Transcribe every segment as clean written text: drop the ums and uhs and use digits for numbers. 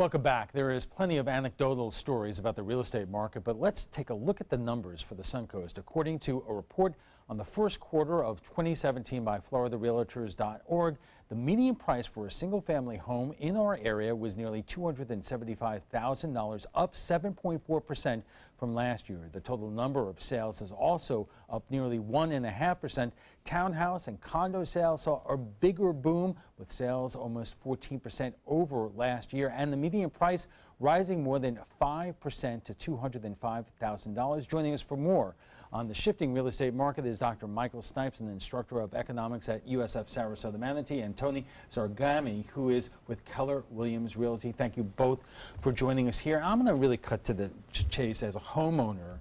Welcome back. There is plenty of anecdotal stories about the real estate market, but let's take a look at the numbers for the Suncoast. According to a report on the first quarter of 2017 by FloridaRealtors.org, the median price for a single-family home in our area was nearly $275,000, up 7.4% from last year. The total number of sales is also up nearly 1.5%. Townhouse and condo sales saw a bigger boom, with sales almost 14% over last year, and the median price rising more than 5% to $205,000. Joining us for more on the shifting real estate market is Dr. Michael Snipes, an instructor of economics at USF Sarasota Manatee, and Tony Zargami, who is with Keller Williams Realty. Thank you both for joining us here. I'm going to really cut to the chase. As a homeowner,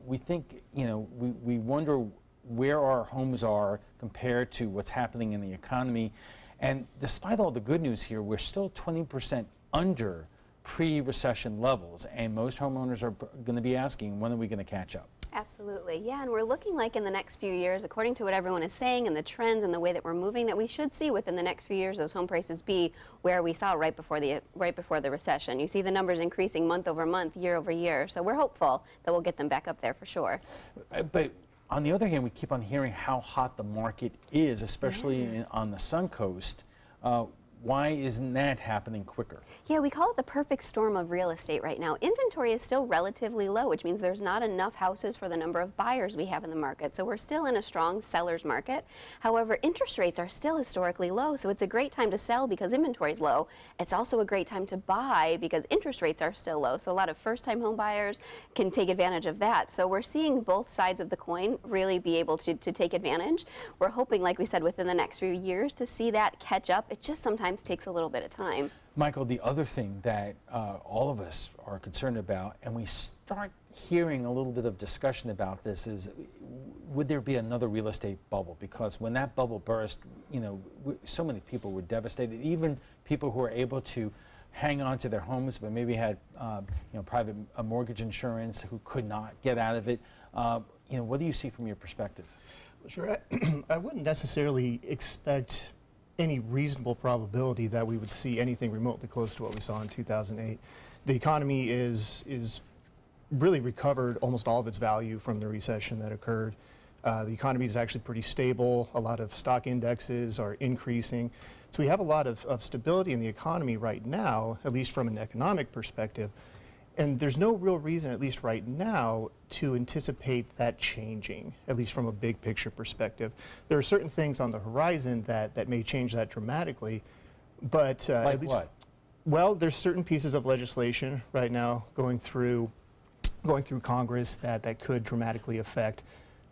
we think, we wonder where our homes are compared to what's happening in the economy. And despite all the good news here, we're still 20% under pre-recession levels, and most homeowners are going to be asking, when are we going to catch up? Absolutely, yeah, and we're looking like in the next few years, according to what everyone is saying and the trends and the way that we're moving, that we should see within the next few years those home prices be where we saw right before the recession. You see the numbers increasing month over month, year over year, so we're hopeful that we'll get them back up there for sure. But on the other hand, we keep on hearing how hot the market is, especially on the Suncoast. Why isn't that happening quicker? Yeah, we call it the perfect storm of real estate right now. Inventory is still relatively low, which means there's not enough houses for the number of buyers we have in the market. So we're still in a strong seller's market. However, interest rates are still historically low, so it's a great time to sell because inventory is low. It's also a great time to buy because interest rates are still low. So a lot of first-time home buyers can take advantage of that. So we're seeing both sides of the coin really be able to take advantage. We're hoping, like we said, within the next few years to see that catch up. It just sometimes takes a little bit of time. Michael, the other thing that all of us are concerned about, and we start hearing a little bit of discussion about this, is would there be another real estate bubble? Because when that bubble burst, so many people were devastated, even people who were able to hang on to their homes but maybe had private mortgage insurance who could not get out of it. What do you see from your perspective? Sure. I wouldn't necessarily expect any reasonable probability that we would see anything remotely close to what we saw in 2008. The economy is really recovered almost all of its value from the recession that occurred. The economy is actually pretty stable. A lot of stock indexes are increasing. So we have a lot of stability in the economy right now, at least from an economic perspective. And there's no real reason, at least right now, to anticipate that changing, at least from a big picture perspective. There are certain things on the horizon that may change that dramatically, but like at least, what? Well, there's certain pieces of legislation right now going through Congress that could dramatically affect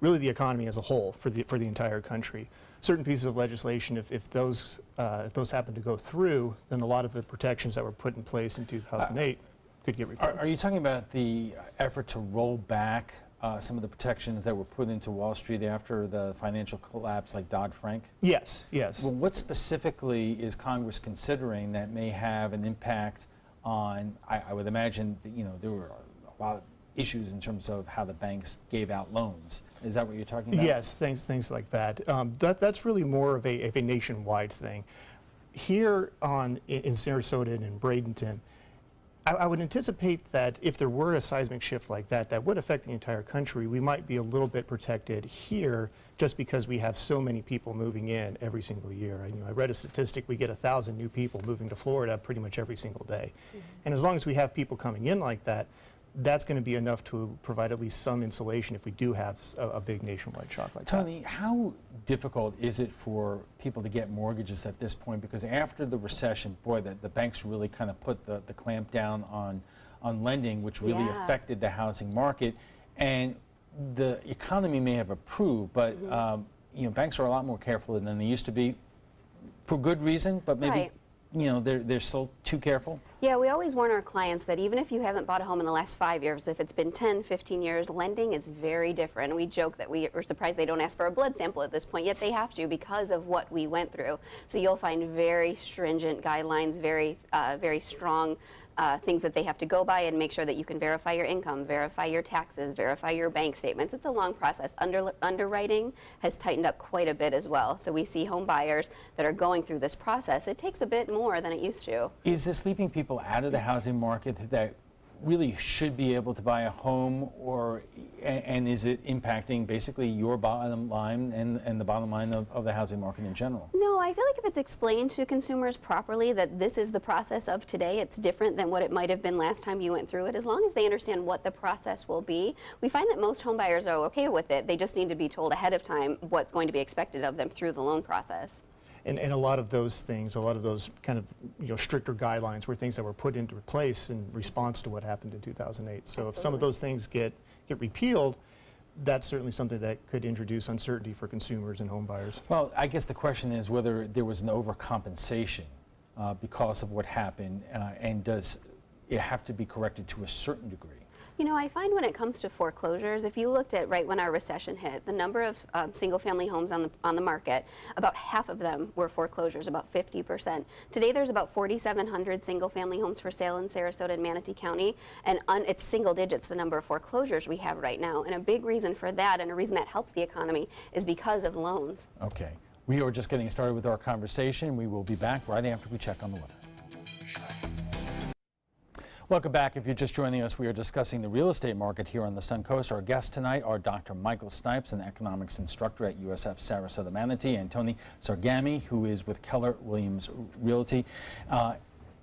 really the economy as a whole for the entire country. Certain pieces of legislation, if those happen to go through, then a lot of the protections that were put in place in 2008 could get repealed. Are you talking about the effort to roll back some of the protections that were put into Wall Street after the financial collapse, like Dodd-Frank? Yes, yes. Well, what specifically is Congress considering that may have an impact on, I would imagine, there were a lot of issues in terms of how the banks gave out loans. Is that what you're talking about? Yes, things like that. That's really more of a nationwide thing. Here in Sarasota and in Bradenton, I would anticipate that if there were a seismic shift like that would affect the entire country, we might be a little bit protected here just because we have so many people moving in every single year. I read a statistic, we get 1,000 new people moving to Florida pretty much every single day. And as long as we have people coming in like that, that's going to be enough to provide at least some insulation if we do have a big nationwide shock like that. Tony, how difficult is it for people to get mortgages at this point? Because after the recession, boy, the banks really kind of put the clamp down on lending, which really affected the housing market. And the economy may have improved, but banks are a lot more careful than they used to be, for good reason, but maybe they're still too careful? Yeah, we always warn our clients that even if you haven't bought a home in the last 5 years, if it's been 10, 15 years, lending is very different. We joke that we are surprised they don't ask for a blood sample at this point, yet they have to because of what we went through. So you'll find very stringent guidelines, very strong things that they have to go by, and make sure that you can verify your income, verify your taxes, verify your bank statements. It's a long process. Underwriting has tightened up quite a bit as well. So we see home buyers that are going through this process. It takes a bit more than it used to. Is this leaving people people out of the housing market that really should be able to buy a home, and is it impacting basically your bottom line and the bottom line of the housing market in general? No, I feel like if it's explained to consumers properly that this is the process of today, it's different than what it might have been last time you went through it. As long as they understand what the process will be, we find that most home buyers are okay with it. They just need to be told ahead of time what's going to be expected of them through the loan process. And a lot of those things, a lot of those kind of stricter guidelines were things that were put into place in response to what happened in 2008. So if some of those things get repealed, that's certainly something that could introduce uncertainty for consumers and home buyers. Well, I guess the question is whether there was an overcompensation because of what happened, and does it have to be corrected to a certain degree? You know, I find when it comes to foreclosures, if you looked at right when our recession hit, the number of single-family homes on the market, about half of them were foreclosures, about 50%. Today, there's about 4,700 single-family homes for sale in Sarasota and Manatee County, and it's single digits the number of foreclosures we have right now. And a big reason for that, and a reason that helps the economy, is because of loans. Okay, we are just getting started with our conversation. We will be back right after we check on the weather. Welcome back. If you're just joining us, we are discussing the real estate market here on the Suncoast. Our guests tonight are Dr. Michael Snipes, an economics instructor at USF Sarasota Manatee, and Tony Sargami, who is with Keller Williams Realty.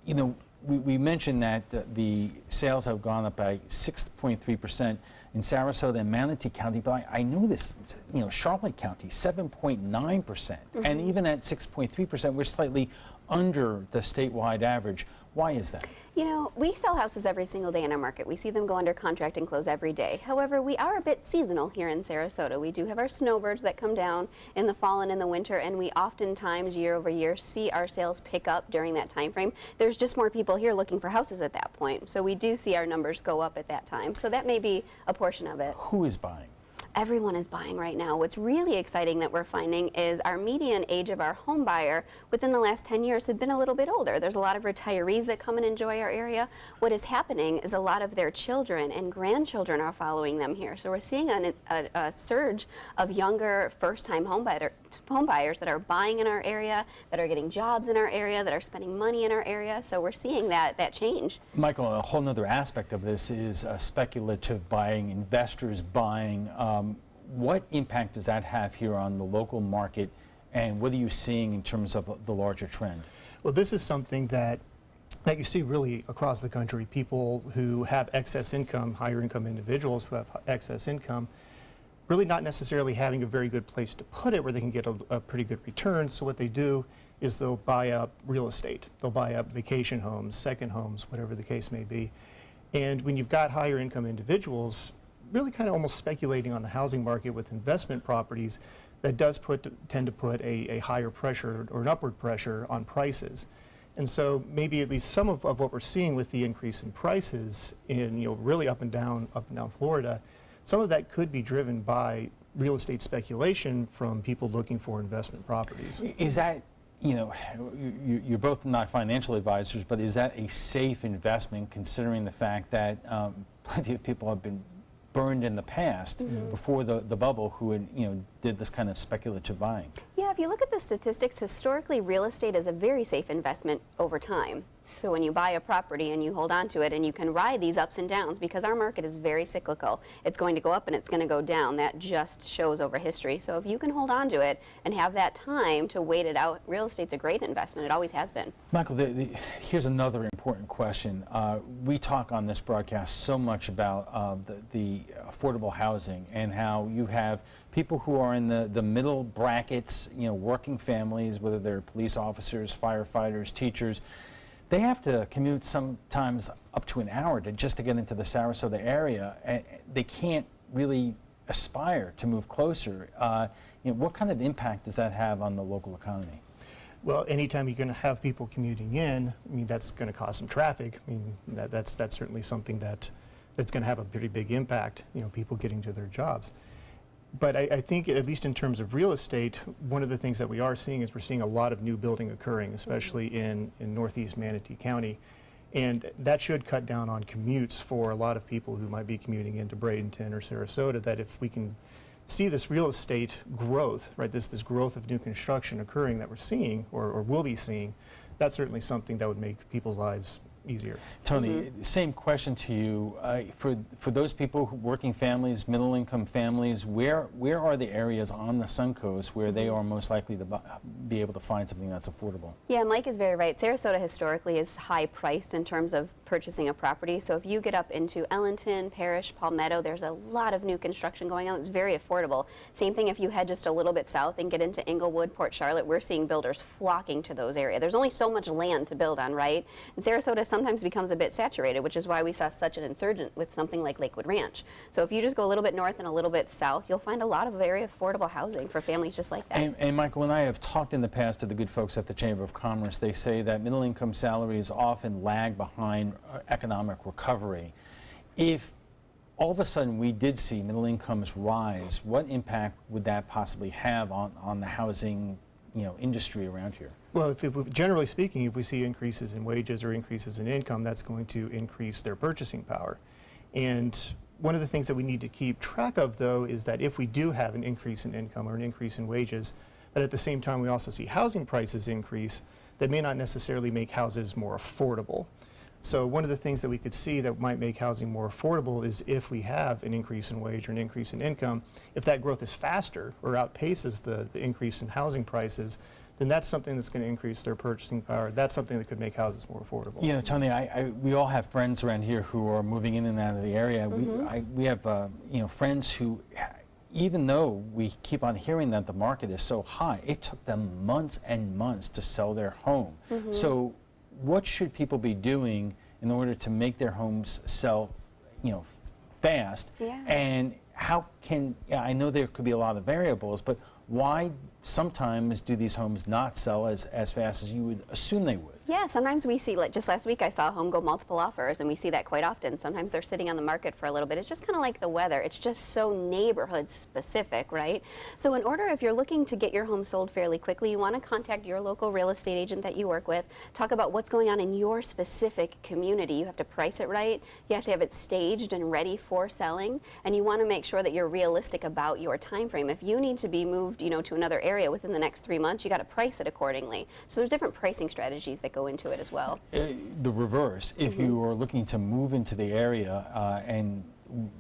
You know, we mentioned that the sales have gone up by 6.3% in Sarasota and Manatee County, but I noticed, you know, Charlotte County, 7.9%, and even at 6.3%, we're slightly under the statewide average. Why is that? You know, we sell houses every single day in our market. We see them go under contract and close every day. However, we are a bit seasonal here in Sarasota. We do have our snowbirds that come down in the fall and in the winter, and we oftentimes year over year see our sales pick up during that time frame. There's just more people here looking for houses at that point. So we do see our numbers go up at that time. So that may be a portion of it. Who is buying? Everyone is buying right now. What's really exciting that we're finding is our median age of our home buyer within the last 10 years had been a little bit older. There's a lot of retirees that come and enjoy our area. What is happening is a lot of their children and grandchildren are following them here. So we're seeing a surge of younger first-time home buyers that are buying in our area, that are getting jobs in our area, that are spending money in our area. So we're seeing that change. Michael, a whole other aspect of this is speculative buying, investors buying. What impact does that have here on the local market, and what are you seeing in terms of the larger trend? Well, this is something that you see really across the country. People who have excess income, higher income individuals who have excess income, really not necessarily having a very good place to put it where they can get a pretty good return. So what they do is they'll buy up real estate. They'll buy up vacation homes, second homes, whatever the case may be. And when you've got higher income individuals really kind of almost speculating on the housing market with investment properties, that does tend to put a higher pressure or an upward pressure on prices. And so maybe at least some of what we're seeing with the increase in prices in, you know, really up and down Florida, some of that could be driven by real estate speculation from people looking for investment properties. Is that, you know, you're both not financial advisors, but is that a safe investment considering the fact that plenty of people have been burned in the past before the bubble who had, you know, did this kind of speculative buying? Yeah, if you look at the statistics, historically real estate is a very safe investment over time. So when you buy a property and you hold on to it and you can ride these ups and downs, because our market is very cyclical. It's going to go up and it's going to go down. That just shows over history. So if you can hold on to it and have that time to wait it out, real estate's a great investment. It always has been. Michael, here's another important question. We talk on this broadcast so much about the affordable housing and how you have people who are in the middle brackets, you know, working families, whether they're police officers, firefighters, teachers. They have to commute sometimes up to an hour just to get into the Sarasota area, and they can't really aspire to move closer. You know, what kind of impact does that have on the local economy? Well, anytime you're going to have people commuting in, I mean, that's going to cause some traffic. I mean, that's certainly something that's going to have a pretty big impact, you know, people getting to their jobs. But I think, at least in terms of real estate, one of the things that we are seeing is we're seeing a lot of new building occurring, especially in northeast Manatee County. And that should cut down on commutes for a lot of people who might be commuting into Bradenton or Sarasota, that if we can see this real estate growth, right, this growth of new construction occurring that we're seeing or will be seeing, that's certainly something that would make people's lives easier. Tony, same question to you. For those people, working families, middle-income families, where are the areas on the Suncoast where they are most likely to be able to find something that's affordable? Yeah, Mike is very right. Sarasota historically is high priced in terms of purchasing a property. So if you get up into Ellington, Parrish, Palmetto, there's a lot of new construction going on. It's very affordable. Same thing if you head just a little bit south and get into Inglewood, Port Charlotte. We're seeing builders flocking to those areas. There's only so much land to build on, right? And Sarasota sometimes becomes a bit saturated, which is why we saw such an insurgent with something like Lakewood Ranch. So if you just go a little bit north and a little bit south, you'll find a lot of very affordable housing for families just like that. And Michael and I have talked in the past to the good folks at the Chamber of Commerce. They say that middle-income salaries often lag behind economic recovery. If all of a sudden we did see middle incomes rise, what impact would that possibly have on the housing industry around here? Well, generally speaking, if we see increases in wages or increases in income, that's going to increase their purchasing power. And one of the things that we need to keep track of, though, is that if we do have an increase in income or an increase in wages, that at the same time we also see housing prices increase, that may not necessarily make houses more affordable. So one of the things that we could see that might make housing more affordable is if we have an increase in wage or an increase in income, if that growth is faster or outpaces the increase in housing prices, then that's something that's going to increase their purchasing power. That's something that could make houses more affordable. You know, Tony, we all have friends around here who are moving in and out of the area. We have friends who, even though we keep on hearing that the market is so high, it took them months and months to sell their home. So what should people be doing in order to make their homes sell, fast? Yeah. And how can, I know there could be a lot of variables, but why sometimes do these homes not sell as fast as you would assume they would? Yeah, sometimes we see, like just last week I saw a home go multiple offers, and we see that quite often. Sometimes they're sitting on the market for a little bit. It's just kind of like the weather. It's just so neighborhood specific, right? So in order, if you're looking to get your home sold fairly quickly, you want to contact your local real estate agent that you work with, talk about what's going on in your specific community. You have to price it right. You have to have it staged and ready for selling, and you want to make sure that you're realistic about your time frame. If you need to be moved, to another area within the next 3 months, you got to price it accordingly. So there's different pricing strategies that go into it as well. The reverse, if you are looking to move into the area, and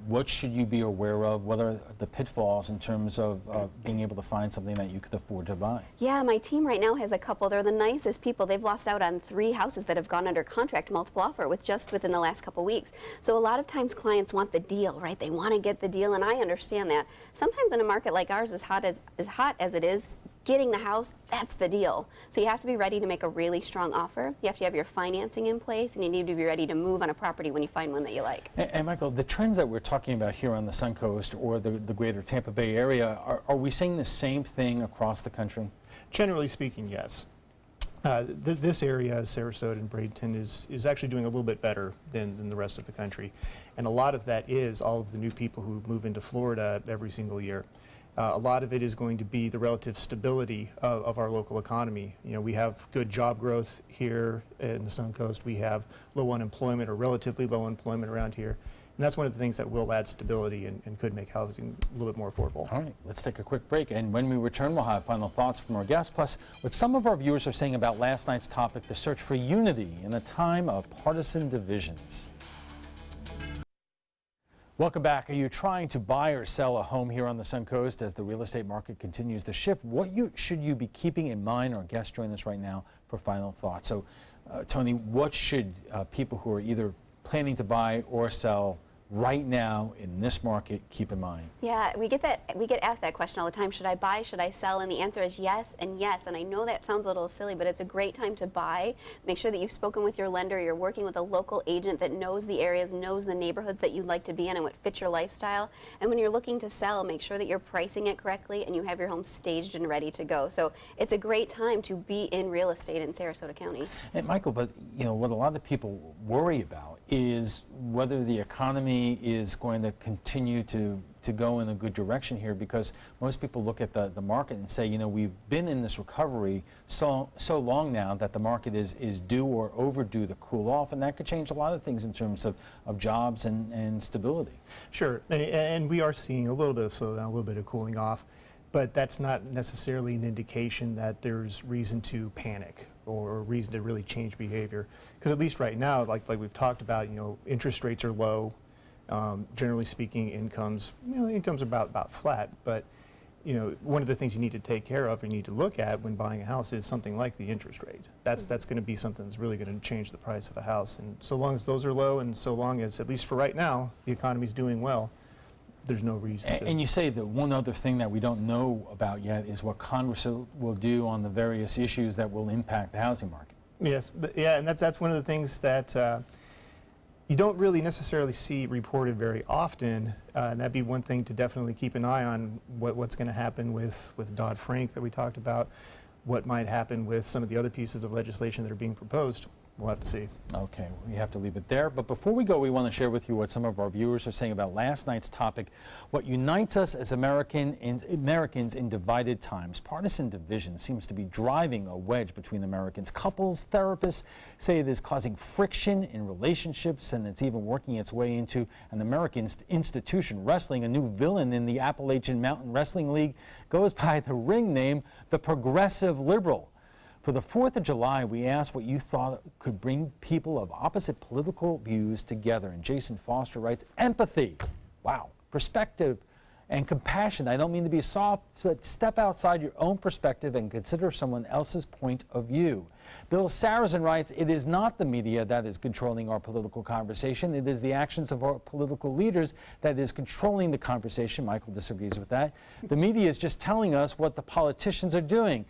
what should you be aware of? What are the pitfalls in terms of being able to find something that you could afford to buy? Yeah, my team right now has a couple. They're the nicest people. They've lost out on 3 houses that have gone under contract multiple offer within the last couple weeks. So a lot of times clients want the deal, right? They want to get the deal, and I understand that. Sometimes in a market like ours, as hot as it is, getting the house, that's the deal. So you have to be ready to make a really strong offer. You have to have your financing in place, and you need to be ready to move on a property when you find one that you like. And Michael, the trends that we're talking about here on the Suncoast or the greater Tampa Bay area, are we seeing the same thing across the country? Generally speaking, yes. This area, Sarasota and Bradenton, is actually doing a little bit better than the rest of the country. And a lot of that is all of the new people who move into Florida every single year. A lot of it is going to be the relative stability of our local economy. We have good job growth here in the Suncoast. We have low unemployment or relatively low unemployment around here. And that's one of the things that will add stability and could make housing a little bit more affordable. All right, let's take a quick break. And when we return, we'll have final thoughts from our guests, plus what some of our viewers are saying about last night's topic, the search for unity in a time of partisan divisions. Welcome back. Are you trying to buy or sell a home here on the Suncoast as the real estate market continues to shift? What should you be keeping in mind? Our guests join us right now for final thoughts. So, Tony, what should people who are either planning to buy or sell right now in this market keep in mind? Yeah, we get asked that question all the time. Should I buy? Should I sell? And the answer is yes and yes. And I know that sounds a little silly, but it's a great time to buy. Make sure that you've spoken with your lender. You're working with a local agent that knows the areas, knows the neighborhoods that you'd like to be in and what fits your lifestyle. And when you're looking to sell, make sure that you're pricing it correctly and you have your home staged and ready to go. So it's a great time to be in real estate in Sarasota County. And Michael, but what a lot of people worry about is whether the economy is going to continue to go in a good direction here, because most people look at the market and say, we've been in this recovery so long now that the market is due or overdue to cool off, and that could change a lot of things in terms of jobs and stability. Sure, and we are seeing a little bit of slowdown, a little bit of cooling off, but that's not necessarily an indication that there's reason to panic or a reason to really change behavior. Because at least right now, like we've talked about, interest rates are low. Generally speaking, incomes are about flat. But one of the things you need to take care of, you need to look at when buying a house is something like the interest rate. That's going to be something that's really going to change the price of a house. And so long as those are low, and so long as, at least for right now, the economy's doing well, there's no reason to. And you say that one other thing that we don't know about yet is what Congress will do on the various issues that will impact the housing market. Yes, yeah, and that's one of the things that you don't really necessarily see reported very often, and that'd be one thing to definitely keep an eye on, what's going to happen with Dodd-Frank that we talked about, what might happen with some of the other pieces of legislation that are being proposed. We'll have to see. Okay, we have to leave it there. But before we go, we want to share with you what some of our viewers are saying about last night's topic, what unites us as Americans in divided times. Partisan division seems to be driving a wedge between Americans. Couples, therapists say it is causing friction in relationships, and it's even working its way into an American institution. Wrestling, a new villain in the Appalachian Mountain Wrestling League, goes by the ring name, the Progressive Liberal. For the 4th of July, we asked what you thought could bring people of opposite political views together. And Jason Foster writes, empathy. Wow. Perspective and compassion. I don't mean to be soft, but step outside your own perspective and consider someone else's point of view. Bill Sarrazin writes, it is not the media that is controlling our political conversation. It is the actions of our political leaders that is controlling the conversation. Michael disagrees with that. The media is just telling us what the politicians are doing.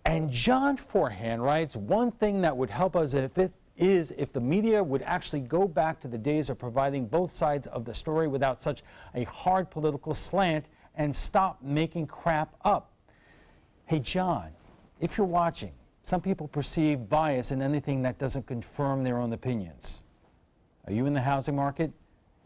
And John Forehand writes, one thing that would help us if the media would actually go back to the days of providing both sides of the story without such a hard political slant and stop making crap up. Hey, John, if you're watching, some people perceive bias in anything that doesn't confirm their own opinions. Are you in the housing market?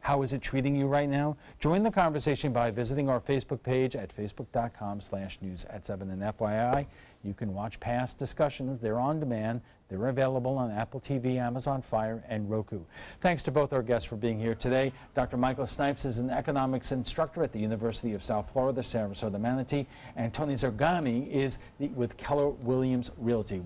How is it treating you right now? Join the conversation by visiting our Facebook page at facebook.com/news@7. And FYI, you can watch past discussions. They're on demand. They're available on Apple TV, Amazon Fire, and Roku. Thanks to both our guests for being here today. Dr. Michael Snipes is an economics instructor at the University of South Florida, Sarasota Manatee, and Tony Zergami is with Keller Williams Realty.